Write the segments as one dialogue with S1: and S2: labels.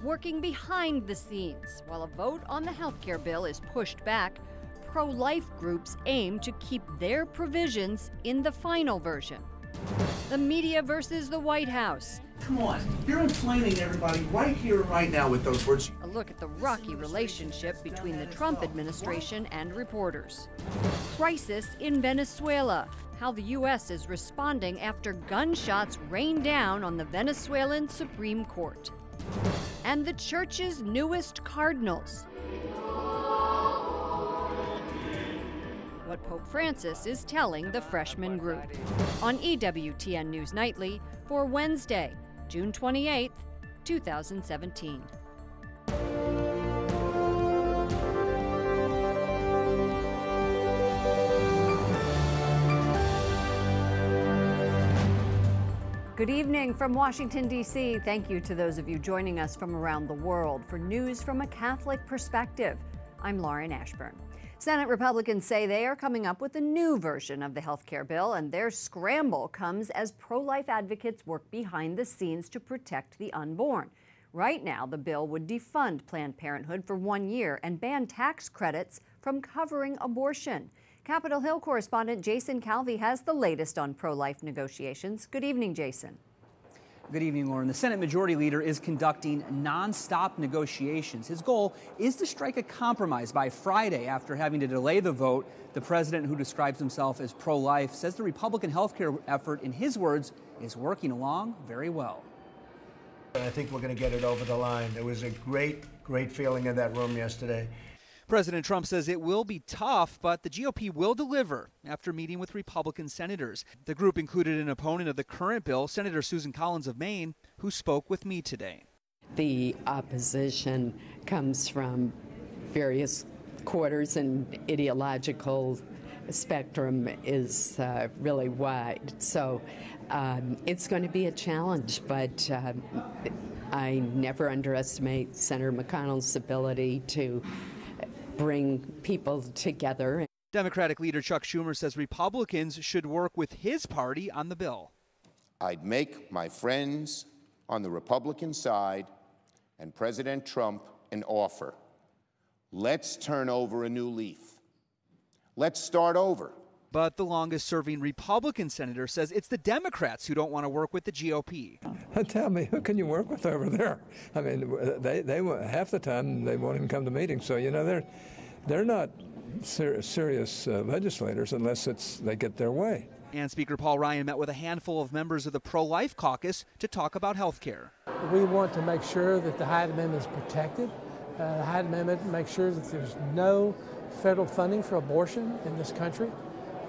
S1: working behind the scenes. While a vote on the healthcare bill is pushed back, pro-life groups aim to keep their provisions in the final version. The media versus the White House.
S2: Come on, you're inflaming everybody right here and right now with those words.
S1: A look at the rocky relationship between the Trump administration and reporters. Crisis in Venezuela. How the U.S. is responding after gunshots rain down on the Venezuelan Supreme Court. And the church's newest Cardinals. What Pope Francis is telling the freshman group. On EWTN News Nightly for Wednesday, June 28, 2017. Good evening from Washington, D.C. Thank you to those of you joining us from around the world for news from a Catholic perspective. I'm Lauren Ashburn. Senate Republicans say they are coming up with a new version of the health care bill, and their scramble comes as pro-life advocates work behind the scenes to protect the unborn. Right now, the bill would defund Planned Parenthood for 1 year and ban tax credits from covering abortion. Capitol Hill correspondent Jason Calvi has the latest on pro-life negotiations. Good evening, Jason.
S3: Good evening, Lauren. The Senate Majority Leader is conducting nonstop negotiations. His goal is to strike a compromise by Friday after having to delay the vote. The president, who describes himself as pro-life, says the Republican health care effort, in his words, is working along very well.
S4: I think we're going to get it over the line. There was a great feeling in that room yesterday.
S3: President Trump says it will be tough, but the GOP will deliver after meeting with Republican senators. The group included an opponent of the current bill, Senator Susan Collins of Maine, who spoke with me today.
S5: The opposition comes from various quarters, and ideological spectrum is really wide. So it's going to be a challenge, but I never underestimate Senator McConnell's ability to bring people together.
S3: Democratic leader Chuck Schumer says Republicans should work with his party on the bill.
S6: I'd make my friends on the Republican side and President Trump an offer. Let's turn over a new leaf. Let's start over.
S3: But the longest-serving Republican senator says it's the Democrats who don't want to work with the GOP.
S7: Tell me, who can you work with over there? I mean, they half the time they won't even come to meetings. So, you know, they're not serious legislators unless they get their way.
S3: And Speaker Paul Ryan met with a handful of members of the pro-life caucus to talk about health care.
S8: We want to make sure that the Hyde Amendment is protected. The Hyde Amendment makes sure that there's no federal funding for abortion in this country.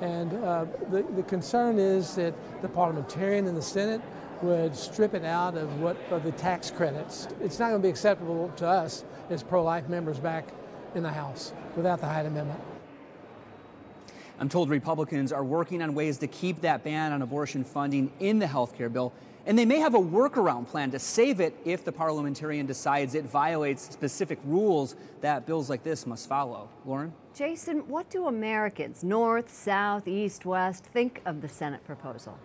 S8: And the concern is that the parliamentarian in the Senate would strip it out of the tax credits. It's not going to be acceptable to us as pro-life members back in the House without the Hyde Amendment.
S3: I'm told Republicans are working on ways to keep that ban on abortion funding in the health care bill, and they may have a workaround plan to save it if the parliamentarian decides it violates specific rules that bills like this must follow. Lauren?
S1: Jason, what do Americans, north, south, east, west, think of the Senate proposal?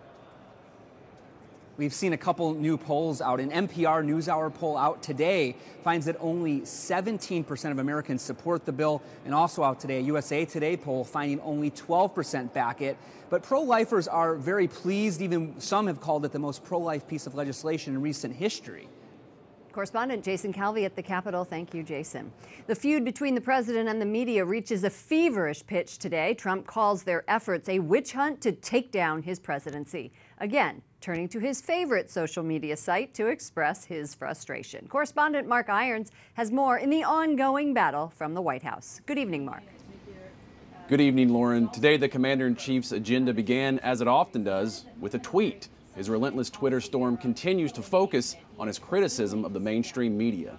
S3: We've seen a couple new polls out. An NPR NewsHour poll out today finds that only 17% of Americans support the bill. And also out today, a USA Today poll finding only 12% back it. But pro-lifers are very pleased. Even some have called it the most pro-life piece of legislation in recent history.
S1: Correspondent Jason Calvi at the Capitol. Thank you, Jason. The feud between the president and the media reaches a feverish pitch today. Trump calls their efforts a witch hunt to take down his presidency. Again, turning to his favorite social media site to express his frustration. Correspondent Mark Irons has more in the ongoing battle from the White House. Good evening, Mark.
S9: Good evening, Lauren. Today, the Commander-in-Chief's agenda began, as it often does, with a tweet. His relentless Twitter storm continues to focus on his criticism of the mainstream media.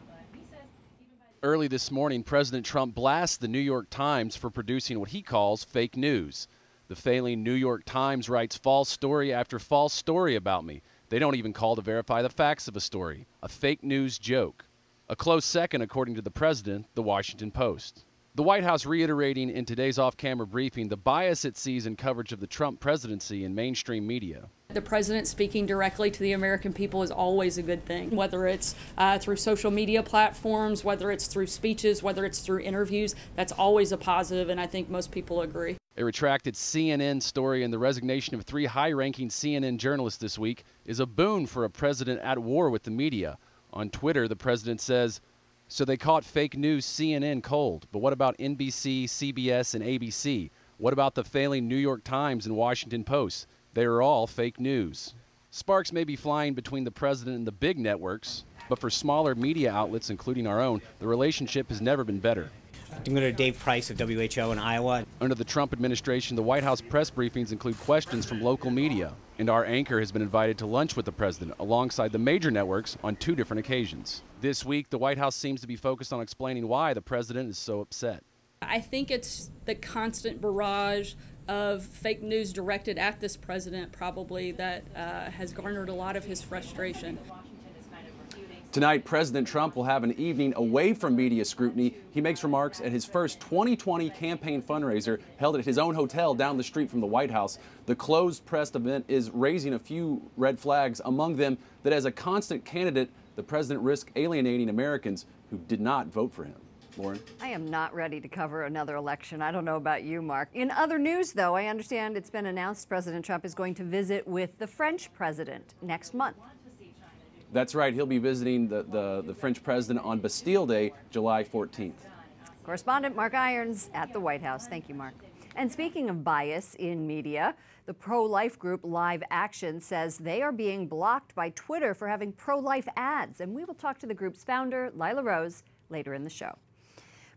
S10: Early this morning, President Trump blasts the New York Times for producing what he calls fake news. The failing New York Times writes false story after false story about me. They don't even call to verify the facts of a story. A fake news joke. A close second, according to the president, the Washington Post. The White House reiterating in today's off-camera briefing the bias it sees in coverage of the Trump presidency in mainstream media.
S11: The president speaking directly to the American people is always a good thing, whether it's through social media platforms, whether it's through speeches, whether it's through interviews. That's always a positive, and I think most people agree.
S10: A retracted CNN story and the resignation of 3 high-ranking CNN journalists this week is a boon for a president at war with the media. On Twitter, the president says, "So they caught fake news CNN cold, but what about NBC, CBS, and ABC? What about the failing New York Times and Washington Post? They are all fake news." Sparks may be flying between the president and the big networks, but for smaller media outlets, including our own, the relationship has never been better.
S12: I'm going to Dave Price of WHO in Iowa.
S10: Under the Trump administration, the White House press briefings include questions from local media, and our anchor has been invited to lunch with the president alongside the major networks on 2 different occasions. This week, the White House seems to be focused on explaining why the president is so upset.
S11: I think it's the constant barrage of fake news directed at this president probably that has garnered a lot of his frustration.
S9: Tonight, President Trump will have an evening away from media scrutiny. He makes remarks at his first 2020 campaign fundraiser held at his own hotel down the street from the White House. The closed press event is raising a few red flags, among them that as a constant candidate, the president risks alienating Americans who did not vote for him. Lauren?
S1: I am not ready to cover another election. I don't know about you, Mark. In other news, though, I understand it's been announced President Trump is going to visit with the French president next month.
S9: That's right. He'll be visiting the French president on Bastille Day, July 14th.
S1: Correspondent Mark Irons at the White House. Thank you, Mark. And speaking of bias in media, the pro-life group Live Action says they are being blocked by Twitter for having pro-life ads. And we will talk to the group's founder, Lila Rose, later in the show.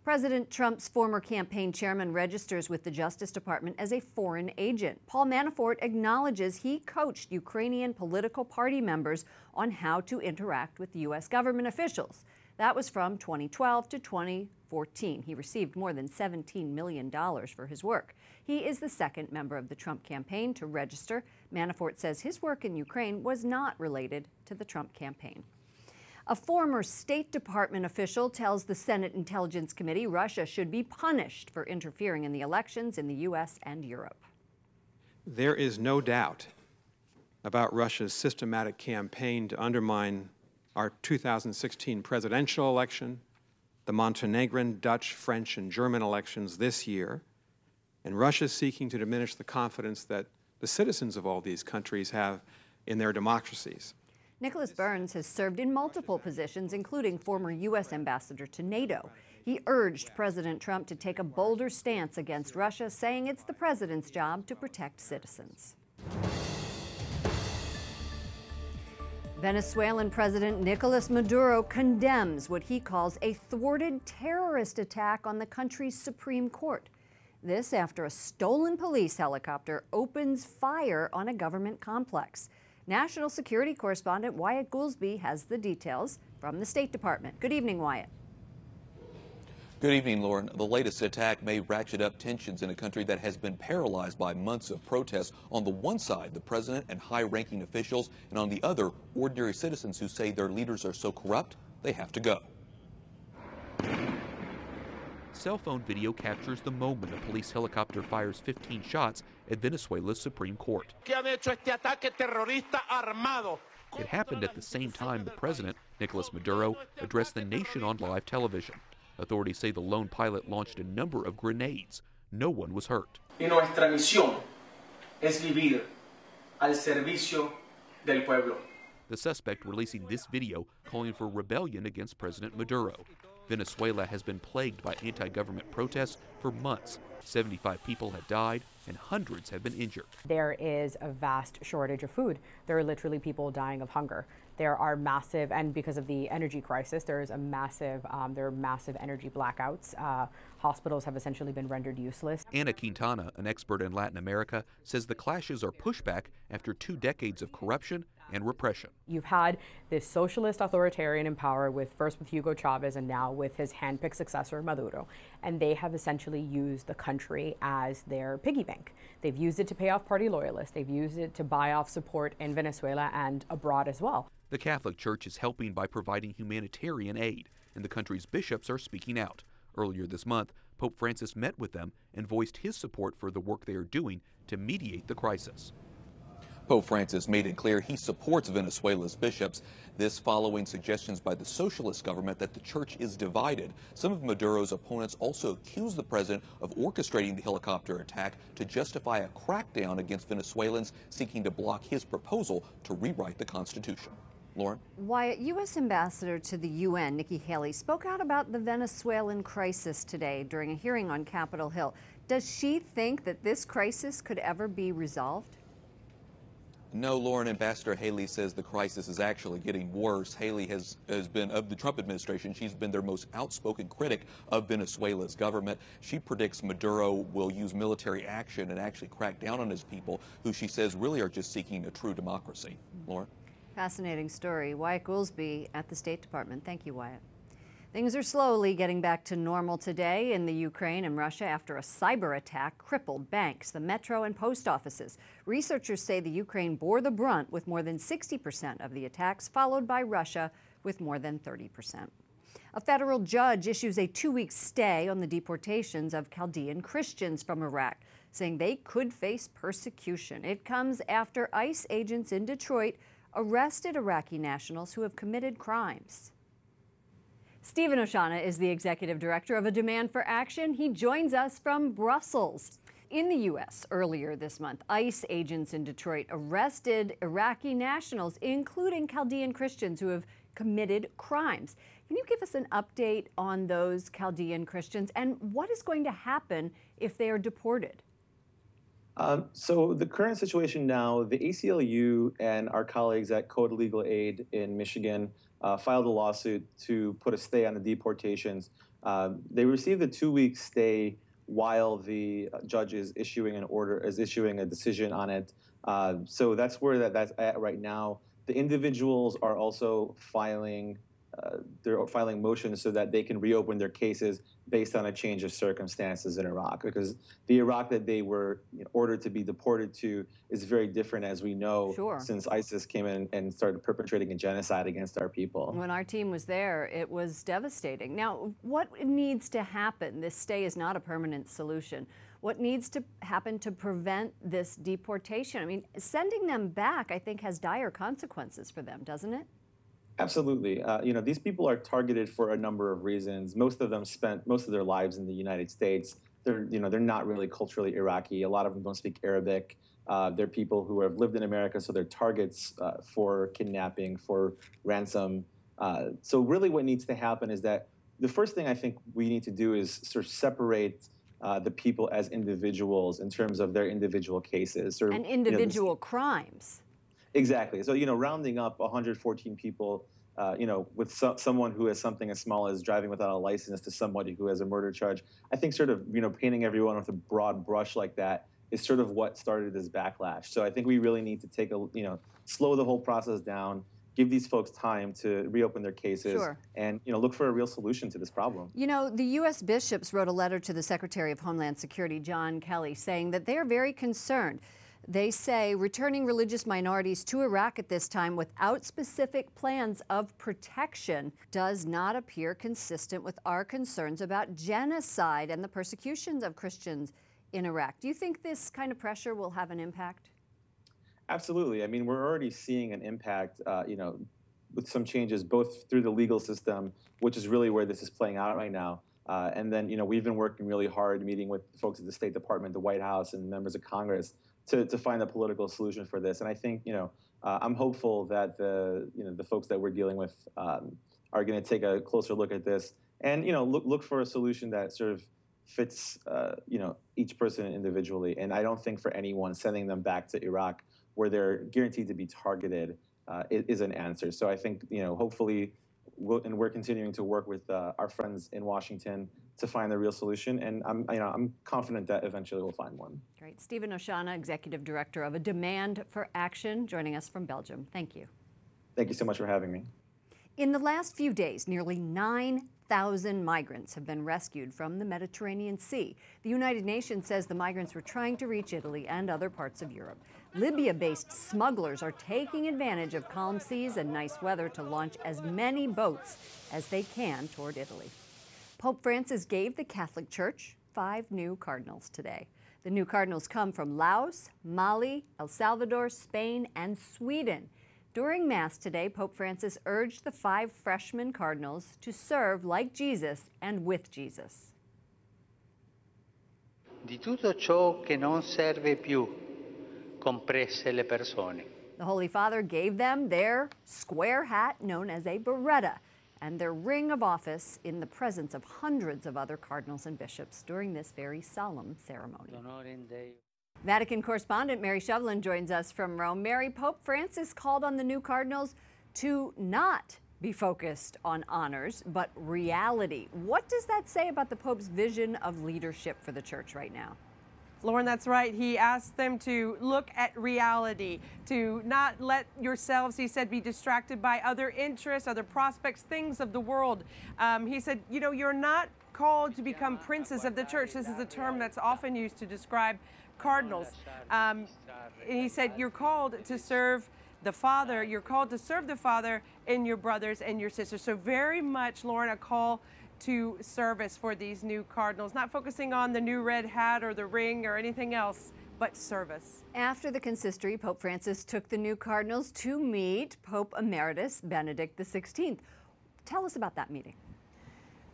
S1: President Trump's former campaign chairman registers with the Justice Department as a foreign agent. Paul Manafort acknowledges he coached Ukrainian political party members on how to interact with U.S. government officials. That was from 2012 to 2014. He received more than $17 million for his work. He is the second member of the Trump campaign to register. Manafort says his work in Ukraine was not related to the Trump campaign. A former State Department official tells the Senate Intelligence Committee Russia should be punished for interfering in the elections in the U.S. and Europe.
S13: There is no doubt about Russia's systematic campaign to undermine our 2016 presidential election, the Montenegrin, Dutch, French, and German elections this year, and Russia seeking to diminish the confidence that the citizens of all these countries have in their democracies.
S1: Nicholas Burns has served in multiple positions, including former U.S. ambassador to NATO. He urged President Trump to take a bolder stance against Russia, saying it's the president's job to protect citizens. Venezuelan President Nicolas Maduro condemns what he calls a thwarted terrorist attack on the country's Supreme Court. This after a stolen police helicopter opens fire on a government complex. National security correspondent Wyatt Goolsbee has the details from the State Department. Good evening, Wyatt.
S14: Good evening, Lauren. The latest attack may ratchet up tensions in a country that has been paralyzed by months of protests. On the one side, the president and high-ranking officials, and on the other, ordinary citizens who say their leaders are so corrupt, they have to go. Cell phone video captures the moment a police helicopter fires 15 shots at Venezuela's Supreme Court. It happened at the same time the president, Nicolas Maduro, addressed the nation on live television. Authorities say the lone pilot launched a number of grenades. No one was hurt.
S15: Y nuestra misión es vivir al servicio del pueblo.
S14: The suspect releasing this video calling for rebellion against President Maduro. Venezuela has been plagued by anti-government protests for months. 75 people have died and hundreds have been injured.
S16: There is a vast shortage of food. There are literally people dying of hunger. There are massive, and because of the energy crisis, there are massive energy blackouts. Hospitals have essentially been rendered useless.
S14: Ana Quintana, an expert in Latin America, says the clashes are pushback after 2 decades of corruption and repression.
S16: You've had this socialist authoritarian in power first with Hugo Chavez and now with his handpicked successor Maduro, and they have essentially used the country as their piggy bank. They've used it to pay off party loyalists. They've used it to buy off support in Venezuela and abroad as well.
S14: The Catholic Church is helping by providing humanitarian aid, and the country's bishops are speaking out. Earlier this month, Pope Francis met with them and voiced his support for the work they are doing to mediate the crisis. Pope Francis made it clear he supports Venezuela's bishops, this following suggestions by the socialist government that the church is divided. Some of Maduro's opponents also accuse the president of orchestrating the helicopter attack to justify a crackdown against Venezuelans seeking to block his proposal to rewrite the Constitution. Lauren?
S1: Wyatt, U.S. Ambassador to the UN, Nikki Haley, spoke out about the Venezuelan crisis today during a hearing on Capitol Hill. Does she think that this crisis could ever be resolved?
S14: No, Lauren. Ambassador Haley says the crisis is actually getting worse. Haley has been, of the Trump administration, she's been their most outspoken critic of Venezuela's government. She predicts Maduro will use military action and actually crack down on his people, who she says really are just seeking a true democracy. Lauren?
S1: Fascinating story. Wyatt Goolsbee at the State Department. Thank you, Wyatt. Things are slowly getting back to normal today in the Ukraine and Russia after a cyber attack crippled banks, the metro, and post offices. Researchers say the Ukraine bore the brunt with more than 60% of the attacks, followed by Russia with more than 30%. A federal judge issues a 2-week stay on the deportations of Chaldean Christians from Iraq, saying they could face persecution. It comes after ICE agents in Detroit arrested Iraqi nationals who have committed crimes. Stephen Oshana is the executive director of A Demand for Action. He joins us from Brussels. In the U.S. earlier this month, ICE agents in Detroit arrested Iraqi nationals, including Chaldean Christians who have committed crimes. Can you give us an update on those Chaldean Christians and what is going to happen if they are deported?
S17: So the current situation now, the ACLU and our colleagues at Code Legal Aid in Michigan filed a lawsuit to put a stay on the deportations. They received a 2-week stay while the judge is issuing an order, is issuing a decision on it. So that's where that's at right now. The individuals are also filing they're filing motions so that they can reopen their cases based on a change of circumstances in Iraq, because the Iraq that they were ordered to be deported to is very different, as we know, since ISIS came in and started perpetrating a genocide against our people.
S1: When our team was there, it was devastating. Now, what needs to happen? This stay is not a permanent solution. What needs to happen to prevent this deportation? I mean, sending them back, I think, has dire consequences for them, doesn't it?
S17: Absolutely. These people are targeted for a number of reasons. Most of them spent most of their lives in the United States. They're not really culturally Iraqi. A lot of them don't speak Arabic. They're people who have lived in America, so they're targets for kidnapping, for ransom. So really what needs to happen is that the first thing I think we need to do is sort of separate the people as individuals in terms of their individual cases. Or,
S1: and individual crimes.
S17: Exactly. So, rounding up 114 people, with someone who has something as small as driving without a license to somebody who has a murder charge, I think sort of, painting everyone with a broad brush like that is sort of what started this backlash. So I think we really need to take slow the whole process down, give these folks time to reopen their cases, and, look for a real solution to this problem.
S1: The U.S. bishops wrote a letter to the Secretary of Homeland Security, John Kelly, saying that they are very concerned. They say returning religious minorities to Iraq at this time without specific plans of protection does not appear consistent with our concerns about genocide and the persecutions of Christians in Iraq. Do you think this kind of pressure will have an impact?
S17: Absolutely. I mean, we're already seeing an impact, with some changes both through the legal system, which is really where this is playing out right now. And then, we've been working really hard, meeting with folks at the State Department, the White House, and members of Congress to find a political solution for this. And I think, I'm hopeful that the folks that we're dealing with are going to take a closer look at this and, look for a solution that sort of fits, each person individually. And I don't think for anyone sending them back to Iraq where they're guaranteed to be targeted is an answer. So I think, hopefully, we're continuing to work with our friends in Washington to find a real solution, and I'm confident that eventually we'll find one.
S1: Great. Stephen Oshana, Executive Director of A Demand for Action, joining us from Belgium. Thank you.
S17: Thank you so much for having me.
S1: In the last few days, nearly 9,000 migrants have been rescued from the Mediterranean Sea. The United Nations says the migrants were trying to reach Italy and other parts of Europe. Libya-based smugglers are taking advantage of calm seas and nice weather to launch as many boats as they can toward Italy. Pope Francis gave the Catholic Church 5 new cardinals today. The new cardinals come from Laos, Mali, El Salvador, Spain, and Sweden. During Mass today, Pope Francis urged the 5 freshman cardinals to serve like Jesus and with Jesus.
S18: Di tutto ciò che non serve più, comprese le persone.
S1: The Holy Father gave them their square hat known as a biretta and their ring of office in the presence of hundreds of other cardinals and bishops during this very solemn ceremony. Vatican correspondent Mary Shevlin joins us from Rome. Mary, Pope Francis called on the new cardinals to not be focused on honors, but reality. What does that say about the Pope's vision of leadership for the Church right now?
S19: Lauren, that's right. He asked them to look at reality, to not let yourselves, he said, be distracted by other interests, other prospects, things of the world. He said, you know, you're not called to become princes of the church. This is a term that's often used to describe cardinals. And he said, you're called to serve the Father. You're called to serve the Father and your brothers and your sisters. So very much, Lauren, a call to service for these new cardinals, not focusing on the new red hat or the ring or anything else, but service.
S1: After the consistory, Pope Francis took the new cardinals to meet Pope Emeritus Benedict XVI. Tell us about that meeting.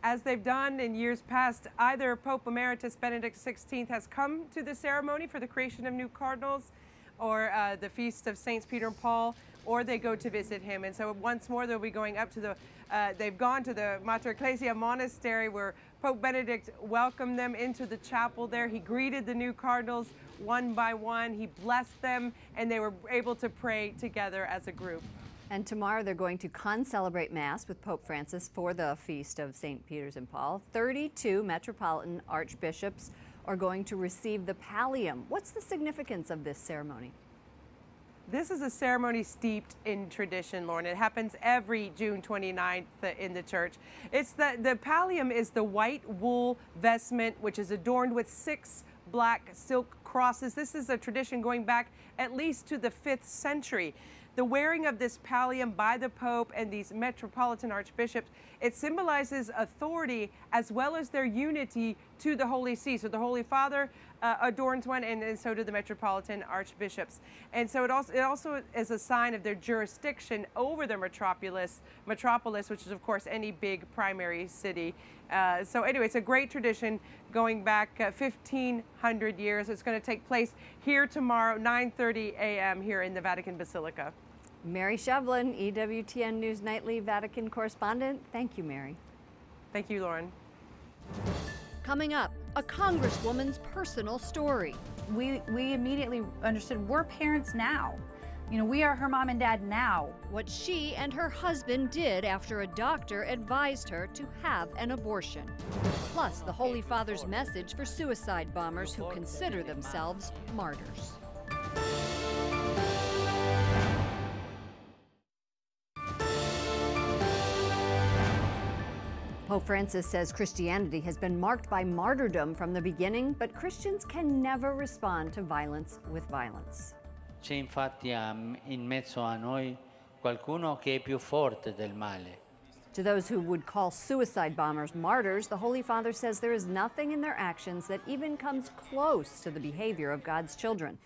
S19: As they've done in years past, either Pope Emeritus Benedict XVI has come to the ceremony for the creation of new cardinals or the Feast of Saints Peter and Paul, or they go to visit him. And so once more they'll be going up to the, they've gone to the Mater Ecclesiae monastery where Pope Benedict welcomed them into the chapel there. He greeted the new cardinals one by one. He blessed them, and they were able to pray together as a group.
S1: And tomorrow they're going to con-celebrate Mass with Pope Francis for the Feast of St. Peter's and Paul. 32 metropolitan archbishops are going to receive the pallium. What's the significance of this ceremony?
S19: This is a ceremony steeped in tradition, Lauren. It happens every June 29th in the church. It's the pallium is the white wool vestment, which is adorned with 6 black silk crosses. This is a tradition going back at least to the 5th century. The wearing of this pallium by the Pope and these metropolitan archbishops, it symbolizes authority as well as their unity to the Holy See. So the Holy Father adorns one, and so do the metropolitan archbishops. And so it also is a sign of their jurisdiction over the metropolis, which is, of course, any big primary city. So anyway, it's a great tradition going back 1,500 years. It's going to take place here tomorrow, 9:30 a.m. here in the Vatican Basilica.
S1: Mary Shevlin, EWTN News Nightly Vatican correspondent. Thank you, Mary.
S19: Thank you, Lauren.
S1: Coming up, a congresswoman's personal story.
S20: We immediately understood we're parents now. You know, we are her mom and dad now.
S1: What she and her husband did after a doctor advised her to have an abortion. Plus, the Holy Father's message for suicide bombers who consider themselves martyrs. Pope Francis says Christianity has been marked by martyrdom from the beginning, but Christians can never respond to violence with violence.
S18: C'è infatti in mezzo a noi qualcuno che è più forte del male.
S1: To those who would call suicide bombers martyrs, the Holy Father says there is nothing in their actions that even comes close to the behavior of God's children.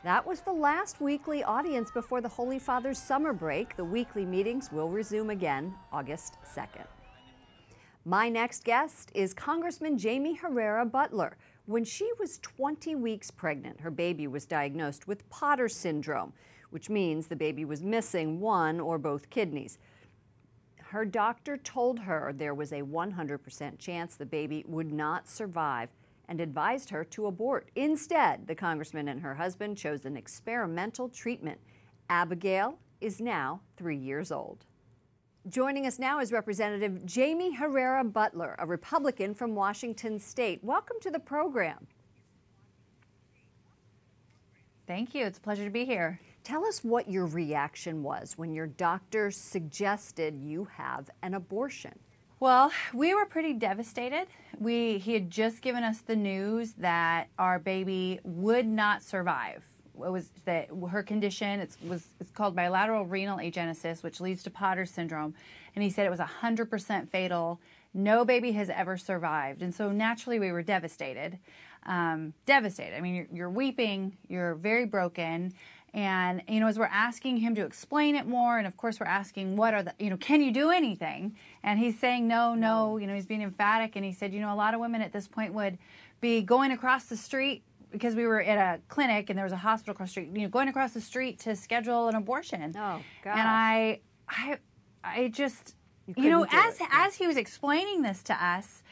S1: That was the last weekly audience before the Holy Father's summer break. The weekly meetings will resume again August 2nd. My next guest is Congressman Jamie Herrera Butler. When she was 20 weeks pregnant, her baby was diagnosed with Potter syndrome, which means the baby was missing one or both kidneys. Her doctor told her there was a 100% chance the baby would not survive and advised her to abort. Instead, the congressman and her husband chose an experimental treatment. Abigail is now 3 years old. Joining us now is Representative Jamie Herrera Butler, a Republican from Washington State. Welcome to the program.
S20: Thank you. It's a pleasure to be here.
S1: Tell us what your reaction was when your doctor suggested you have an abortion.
S20: Well, we were pretty devastated. He had just given us the news that our baby would not survive. It was that her condition, it's called bilateral renal agenesis, which leads to Potter syndrome. And he said it was 100% fatal, No baby has ever survived. And so naturally we were devastated. Devastated. I mean, you're weeping, you're very broken. And, you know, as we're asking him to explain it more, and of course we're asking, what are the, you know, can you do anything? And he's saying, no, you know, he's being emphatic. And he said, you know, a lot of women at this point would be going across the street, because we were at a clinic and there was a hospital across the street, you know, going across the street to schedule an abortion.
S1: Oh, gosh.
S20: And I just, you know, as he was explaining this to us,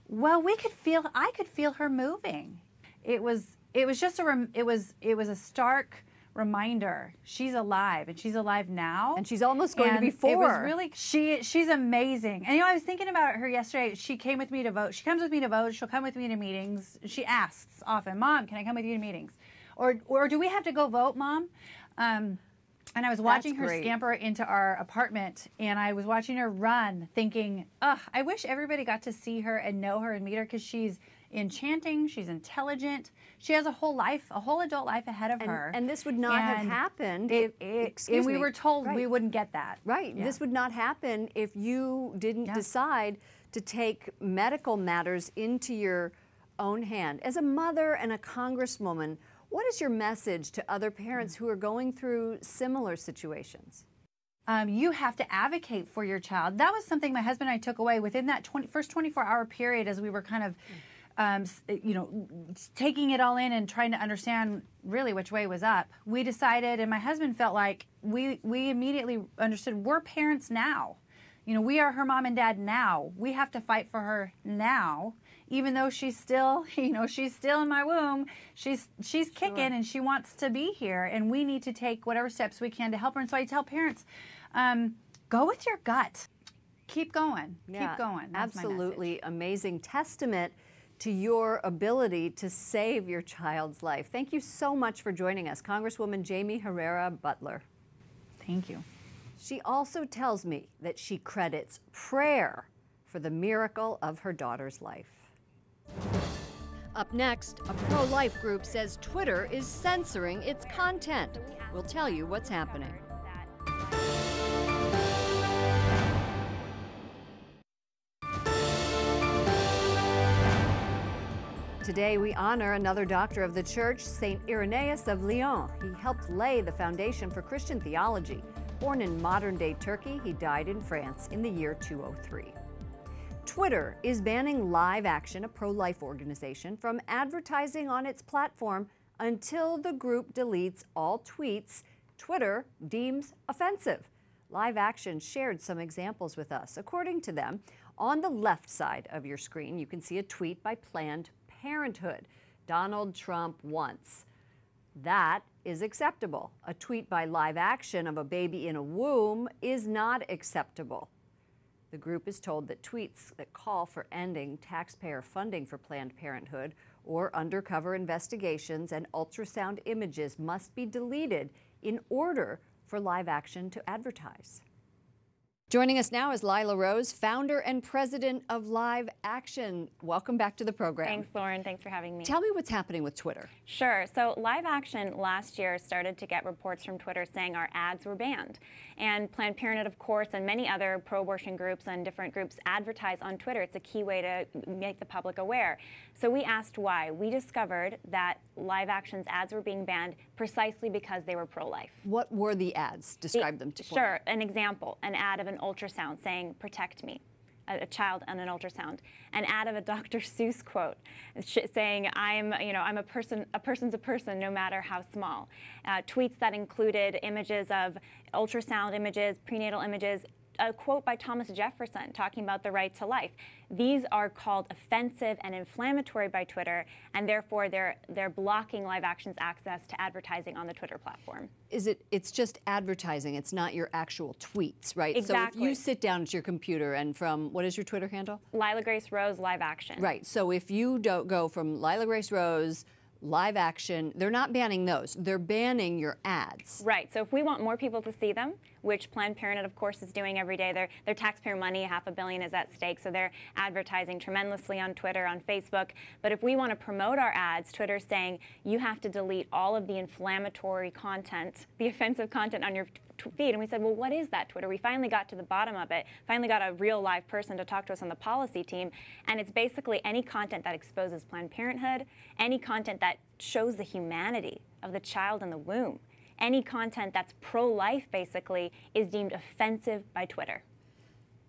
S20: well, I could feel her moving. It was just it was a stark reminder. She's alive, and she's alive now.
S1: And she's almost going to be 4.
S20: It was really, she's amazing. And, you know, I was thinking about her yesterday. She came with me to vote. She comes with me to vote. She'll come with me to meetings. She asks often, Mom, can I come with you to meetings? Or do we have to go vote, Mom? And I was watching her scamper into our apartment, and I was watching her run, thinking, ugh, I wish everybody got to see her and know her and meet her, because she's enchanting, she's intelligent, she has a whole life, a whole adult life ahead of her.
S1: And this would not have happened
S20: if we were told we wouldn't get that.
S1: Right. Yeah. This would not happen if you didn't decide to take medical matters into your own hand. As a mother and a congresswoman, what is your message to other parents who are going through similar situations?
S20: You have to advocate for your child. That was something my husband and I took away within that first 24-hour period, as we were kind of, you know, taking it all in and trying to understand really which way was up. We decided, and my husband felt like we immediately understood, we're parents now. You know, we are her mom and dad now. We have to fight for her now, even though she's still, you know, she's still in my womb. She's kicking and she wants to be here, and we need to take whatever steps we can to help her. And so I tell parents, go with your gut. Keep going.
S1: Yeah,
S20: keep going. That's
S1: absolutely amazing testament to your ability to save your child's life. Thank you so much for joining us, Congresswoman Jamie Herrera Butler.
S20: Thank you.
S1: She also tells me that she credits prayer for the miracle of her daughter's life. Up next, a pro-life group says Twitter is censoring its content. We'll tell you what's happening. Today, we honor another doctor of the church, St. Irenaeus of Lyon. He helped lay the foundation for Christian theology. Born in modern-day Turkey, he died in France in the year 203. Twitter is banning Live Action, a pro-life organization, from advertising on its platform until the group deletes all tweets Twitter deems offensive. Live Action shared some examples with us. According to them, on the left side of your screen, you can see a tweet by Planned Parenthood. Donald Trump once. That is acceptable. A tweet by Live Action of a baby in a womb is not acceptable. The group is told that tweets that call for ending taxpayer funding for Planned Parenthood or undercover investigations and ultrasound images must be deleted in order for Live Action to advertise. Joining us now is Lila Rose, founder and president of Live Action. Welcome back to the program.
S21: Thanks, Lauren. Thanks for having me.
S1: Tell me what's happening with Twitter.
S21: Sure. So Live Action last year started to get reports from Twitter saying our ads were banned. And Planned Parenthood, of course, and many other pro-abortion groups and different groups advertise on Twitter. It's a key way to make the public aware. So we asked why. We discovered that Live Action's ads were being banned precisely because they were pro-life.
S1: What were the ads? Describe them to me.
S21: Sure. An example, an ad of an ultrasound saying, "Protect me." A child on an ultrasound. An ad of a Dr. Seuss quote saying, I'm a person's a person no matter how small. Tweets that included images of ultrasound images, prenatal images, a quote by Thomas Jefferson talking about the right to life. These are called offensive and inflammatory by Twitter, and therefore they're blocking Live Action's access to advertising on the Twitter platform.
S1: It's just advertising, it's not your actual tweets, right?
S21: Exactly.
S1: So if you sit down at your computer and from, what is your Twitter handle?
S21: Lila Grace Rose Live Action.
S1: Right, so if you don't go from Lila Grace Rose, Live Action, they're not banning those, they're banning your ads.
S21: Right, so if we want more people to see them, which Planned Parenthood, of course, is doing every day, their taxpayer money, $500 million is at stake, so they're advertising tremendously on Twitter, on Facebook. But if we want to promote our ads, Twitter's saying you have to delete all of the inflammatory content, the offensive content on your feed. And we said, well, what is that Twitter? We finally got to the bottom of it, finally got a real live person to talk to us on the policy team. And it's basically any content that exposes Planned Parenthood, any content that shows the humanity of the child in the womb, any content that's pro-life basically is deemed offensive by Twitter.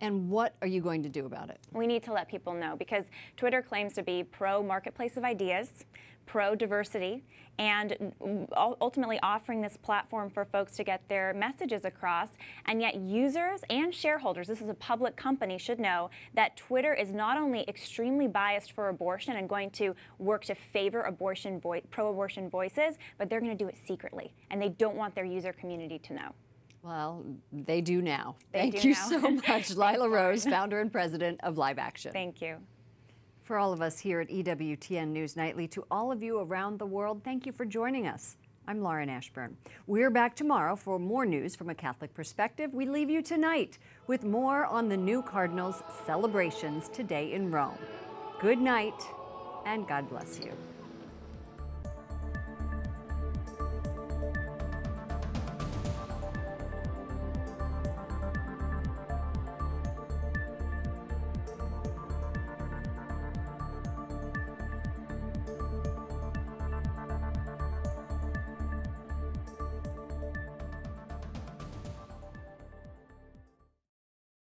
S1: And what are you going to do about it?
S21: We need to let people know, because Twitter claims to be pro-marketplace of ideas, pro-diversity, and ultimately offering this platform for folks to get their messages across. And yet users and shareholders, this is a public company, should know that Twitter is not only extremely biased for abortion and going to work to favor pro-abortion voices, but they're going to do it secretly. And they don't want their user community to know.
S1: Well, they do now.
S21: They
S1: Thank
S21: do
S1: you
S21: now.
S1: so much, Lila Rose, founder and president of Live Action.
S21: Thank you.
S1: For all of us here at EWTN News Nightly, to all of you around the world, thank you for joining us. I'm Lauren Ashburn. We're back tomorrow for more news from a Catholic perspective. We leave you tonight with more on the new Cardinals' celebrations today in Rome. Good night, and God bless you.